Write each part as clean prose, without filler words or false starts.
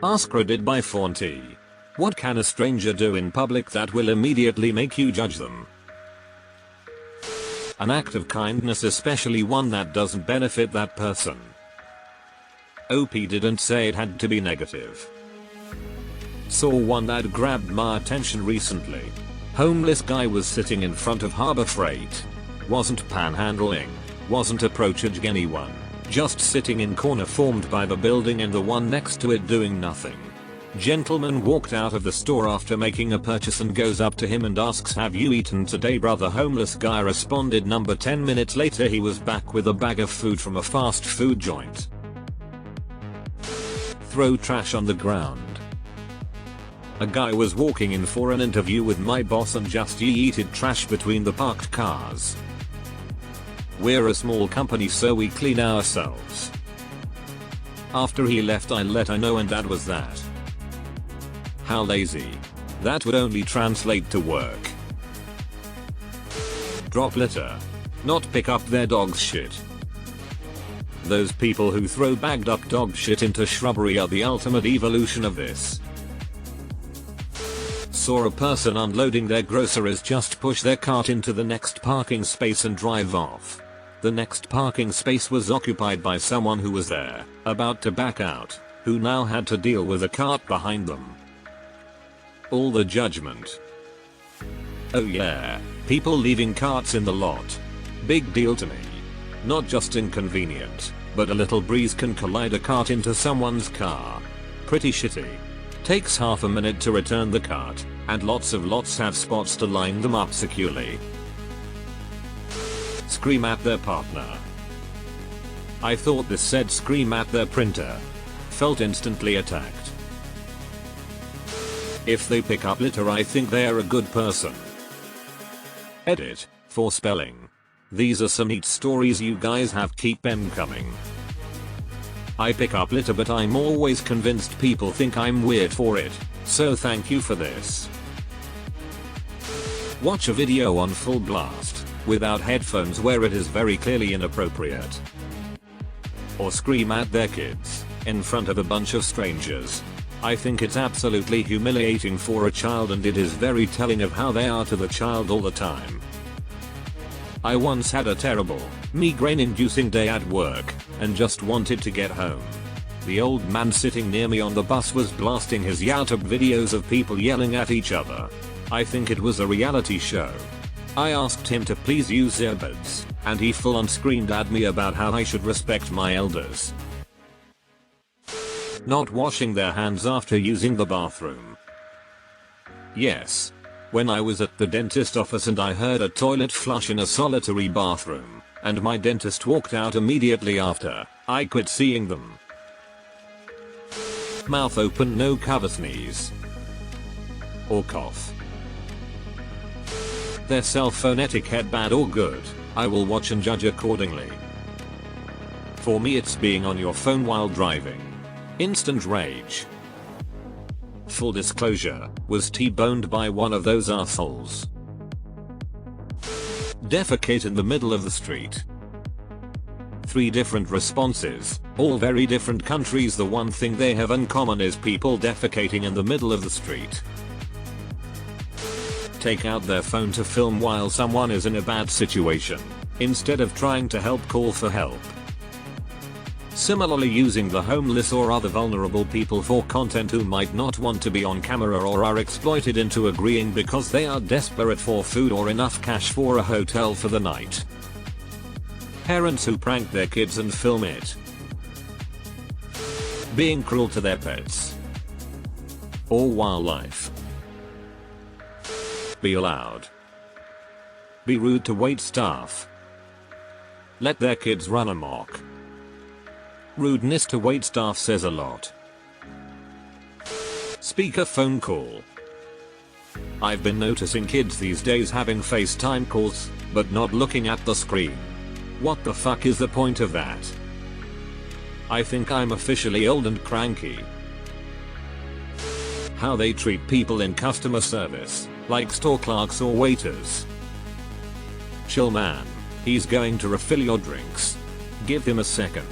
AskReddit by Faunty. What can a stranger do in public that will immediately make you judge them? An act of kindness, especially one that doesn't benefit that person. OP didn't say it had to be negative. Saw one that grabbed my attention recently. Homeless guy was sitting in front of Harbor Freight. Wasn't panhandling. Wasn't approaching anyone. Just sitting in corner formed by the building and the one next to it doing nothing. Gentleman walked out of the store after making a purchase and goes up to him and asks, "Have you eaten today, brother?" Homeless guy responded. 10 minutes later he was back with a bag of food from a fast food joint. Throw trash on the ground. A guy was walking in for an interview with my boss and just yeeted trash between the parked cars. We're a small company, so we clean ourselves. After he left I let her know, and that was that. How lazy. That would only translate to work. Drop litter. Not pick up their dog's shit. Those people who throw bagged up dog shit into shrubbery are the ultimate evolution of this. Saw a person unloading their groceries just push their cart into the next parking space and drive off. The next parking space was occupied by someone who was there, about to back out, who now had to deal with a cart behind them. All the judgment. Oh yeah, people leaving carts in the lot. Big deal to me. Not just inconvenient, but a little breeze can collide a cart into someone's car. Pretty shitty. Takes half a minute to return the cart, and lots have spots to line them up securely. Scream at their partner. I thought this said scream at their printer. Felt instantly attacked. If they pick up litter, I think they are a good person. Edit for spelling. These are some neat stories you guys have, keep them coming. I pick up litter, but I'm always convinced people think I'm weird for it, so thank you for this. Watch a video on full blast, without headphones, where it is very clearly inappropriate. Or scream at their kids, in front of a bunch of strangers. I think it's absolutely humiliating for a child, and it is very telling of how they are to the child all the time. I once had a terrible, migraine-inducing day at work, and just wanted to get home. The old man sitting near me on the bus was blasting his YouTube videos of people yelling at each other. I think it was a reality show. I asked him to please use earbuds, and he full on screamed at me about how I should respect my elders. Not washing their hands after using the bathroom. Yes. When I was at the dentist office and I heard a toilet flush in a solitary bathroom, and my dentist walked out immediately after, I quit seeing them. Mouth open, no cover, sneeze or cough. Their cell phone etiquette bad or good, I will watch and judge accordingly. For me it's being on your phone while driving. Instant rage. Full disclosure, was T-boned by one of those assholes. Defecate in the middle of the street. 3 different responses, all very different countries. The one thing they have in common is people defecating in the middle of the street. Take out their phone to film while someone is in a bad situation, instead of trying to help, call for help. Similarly, using the homeless or other vulnerable people for content who might not want to be on camera or are exploited into agreeing because they are desperate for food or enough cash for a hotel for the night. Parents who prank their kids and film it. Being cruel to their pets or wildlife. Be loud. Be rude to wait staff. Let their kids run amok. Rudeness to wait staff says a lot. Speaker phone call. I've been noticing kids these days having FaceTime calls, but not looking at the screen. What the fuck is the point of that? I think I'm officially old and cranky. How they treat people in customer service, like store clerks or waiters. Chill man, he's going to refill your drinks. Give him a second.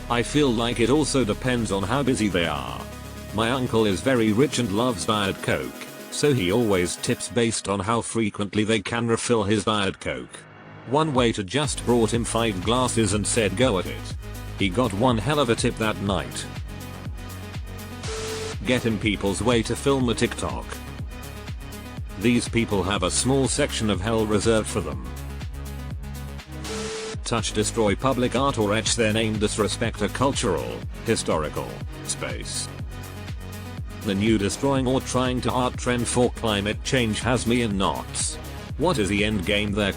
I feel like it also depends on how busy they are. My uncle is very rich and loves Diet Coke, so he always tips based on how frequently they can refill his Diet Coke. One waiter just brought him 5 glasses and said go at it. He got one hell of a tip that night. Get in people's way to film a TikTok. These people have a small section of hell reserved for them. Touch, destroy public art or etch their name, disrespect a cultural, historical space. The new destroying or trying to art trend for climate change has me in knots. What is the end game there? ?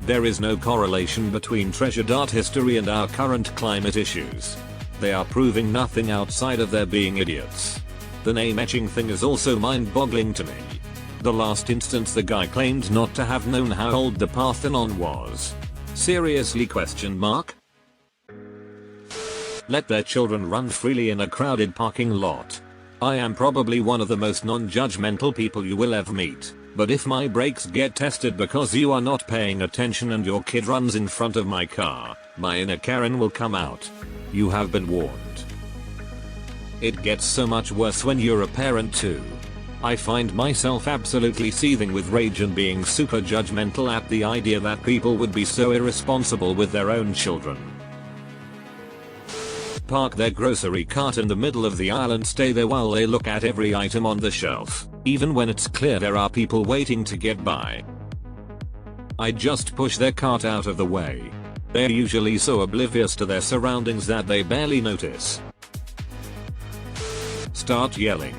There is no correlation between treasured art history and our current climate issues. They are proving nothing outside of their being idiots. The name etching thing is also mind-boggling to me. The last instance the guy claimed not to have known how old the Parthenon was. Seriously ? Let their children run freely in a crowded parking lot. I am probably one of the most non-judgmental people you will ever meet, but if my brakes get tested because you are not paying attention and your kid runs in front of my car, my inner Karen will come out. You have been warned. It gets so much worse when you're a parent too. I find myself absolutely seething with rage and being super judgmental at the idea that people would be so irresponsible with their own children. Park their grocery cart in the middle of the aisle and stay there while they look at every item on the shelf, even when it's clear there are people waiting to get by. I just push their cart out of the way. They're usually so oblivious to their surroundings that they barely notice. Start yelling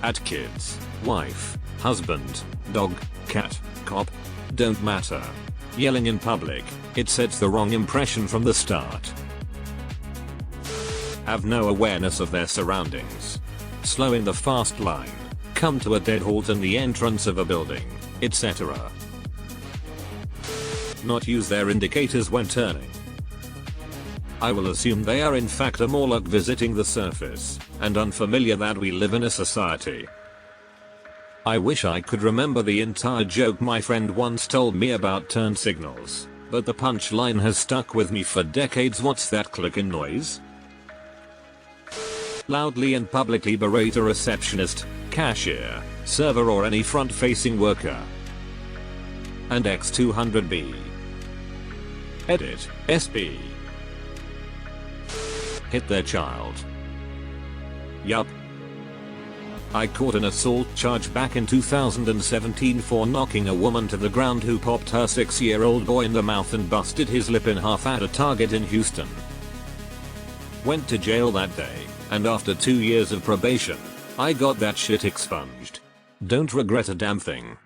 at kids, wife, husband, dog, cat, cop. Don't matter. Yelling in public, it sets the wrong impression from the start. Have no awareness of their surroundings. Slow in the fast line. Come to a dead halt in the entrance of a building, etc. Not use their indicators when turning. I will assume they are in fact a Morlock visiting the surface, and unfamiliar that we live in a society. I wish I could remember the entire joke my friend once told me about turn signals, but the punchline has stuck with me for decades. What's that clicking noise? Loudly and publicly berate a receptionist, cashier, server or any front-facing worker. And X200B. Edit, SP. Hit their child. Yup. I caught an assault charge back in 2017 for knocking a woman to the ground who popped her 6-year-old boy in the mouth and busted his lip in half at a Target in Houston. Went to jail that day, and after 2 years of probation, I got that shit expunged. Don't regret a damn thing.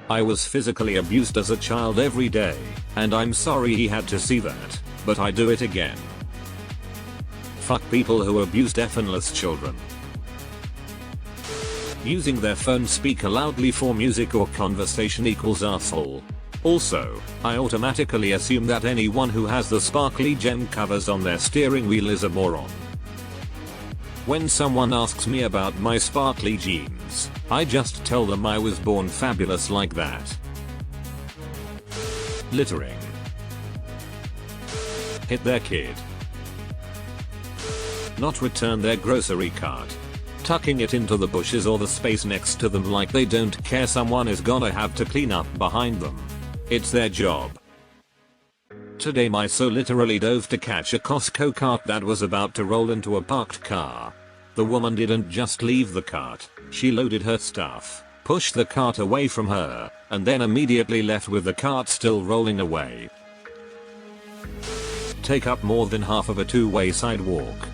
I was physically abused as a child every day, and I'm sorry he had to see that, but I do it again. Fuck people who abuse defenseless children. Using their phone speaker loudly for music or conversation equals arsehole. Also, I automatically assume that anyone who has the sparkly gem covers on their steering wheel is a moron. When someone asks me about my sparkly jeans, I just tell them I was born fabulous like that. Littering. Hit their kid. Not return their grocery cart. Tucking it into the bushes or the space next to them like they don't care someone is gonna have to clean up behind them. It's their job. Today my so literally dove to catch a Costco cart that was about to roll into a parked car. The woman didn't just leave the cart, she loaded her stuff, pushed the cart away from her, and then immediately left with the cart still rolling away. Take up more than half of a two-way sidewalk.